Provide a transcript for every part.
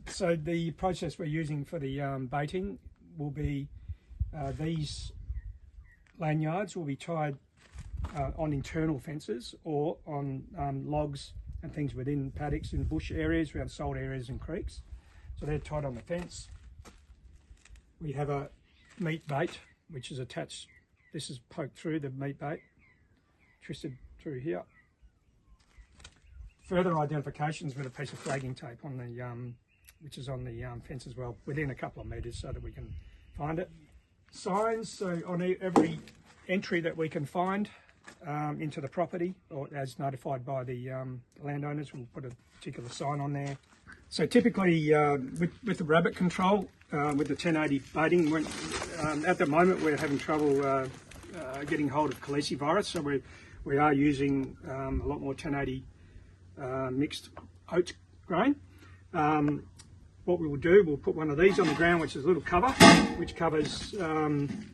So the process we're using for the baiting will be these lanyards will be tied on internal fences or on logs and things within paddocks in bush areas, around salt areas and creeks. So they're tied on the fence. We have a meat bait which is attached. This is poked through the meat bait, twisted through here. Further identifications with a piece of flagging tape on the which is on the fence as well, within a couple of metres so that we can find it. Signs, so on every entry that we can find into the property, or as notified by the landowners, we'll put a particular sign on there. So typically with the rabbit control, with the 1080 baiting, at the moment we're having trouble getting hold of calicivirus, so we are using a lot more 1080 mixed oat grain. What we will do, we'll put one of these on the ground, which is a little cover, which covers in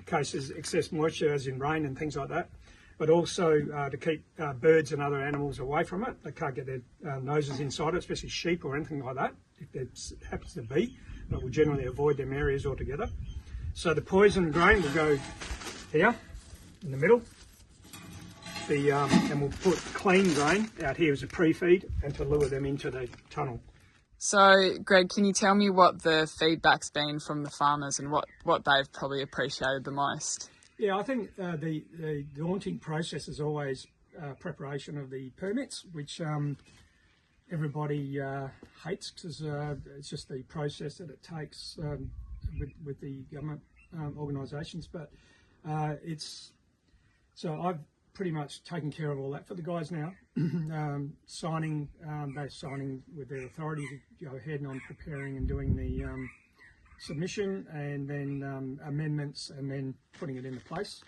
case there's excess moisture, as in rain and things like that, but also to keep birds and other animals away from it. They can't get their noses inside it, especially sheep or anything like that, if there happens to be, but we'll generally avoid them areas altogether. So the poison grain will go here, in the middle. And we'll put clean grain out here as a pre-feed and to lure them into the tunnel. So, Greg, can you tell me what the feedback's been from the farmers and what they've probably appreciated the most? Yeah, I think the daunting process is always preparation of the permits, which everybody hates because it's just the process that it takes with the government organisations. But so I've pretty much taken care of all that for the guys now. Signing, they're signing with their authority to go ahead on preparing and doing the submission, and then amendments, and then putting it into place.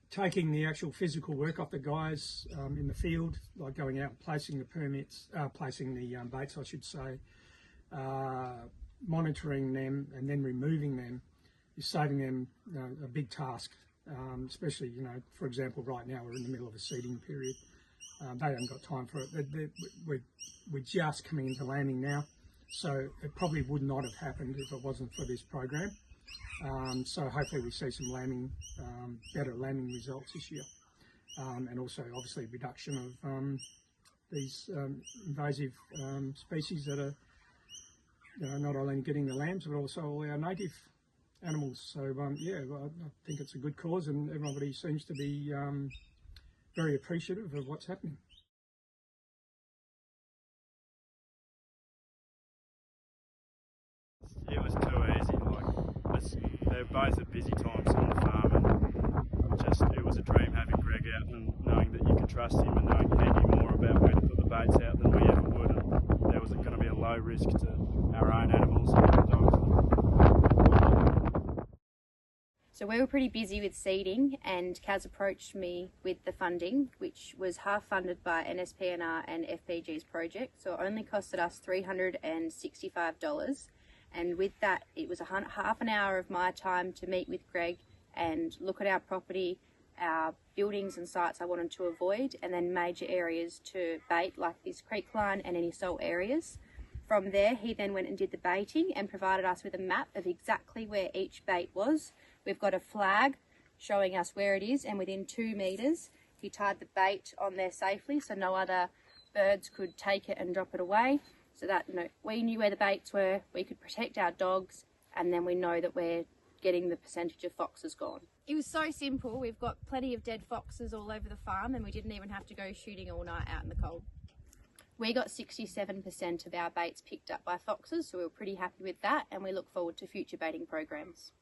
Taking the actual physical work off the guys in the field, like going out and placing the permits, placing the baits, I should say, monitoring them and then removing them is saving them a big task. Especially, for example, right now we're in the middle of a seeding period. They haven't got time for it. We're just coming into lambing now, so it probably would not have happened if it wasn't for this program. So hopefully we see some lambing, better lambing results this year, and also obviously reduction of these invasive species that are not only getting the lambs but also all our native animals. So yeah, I think it's a good cause, and everybody seems to be very appreciative of what's happening. It was too easy. They're both at busy times on the farm, and it was a dream having Greg out and knowing that you could trust him and knowing he knew more about where to put the baits out than we ever would, and there was going to be a low risk to our own animals and our dogs. So we were pretty busy with seeding, and Kaz approached me with the funding, which was half funded by NSPNR and FBG's project. So it only costed us $365. And with that, it was half an hour of my time to meet with Greg and look at our property, our buildings and sites I wanted to avoid, and then major areas to bait, like this creek line and any salt areas. From there, he then went and did the baiting and provided us with a map of exactly where each bait was. We've got a flag showing us where it is, and within 2 metres, he tied the bait on there safely so no other birds could take it and drop it away. So that we knew where the baits were, we could protect our dogs, and then we know that we're getting the percentage of foxes gone. It was so simple. We've got plenty of dead foxes all over the farm, and we didn't even have to go shooting all night out in the cold. We got 67% of our baits picked up by foxes, so we were pretty happy with that, and we look forward to future baiting programs.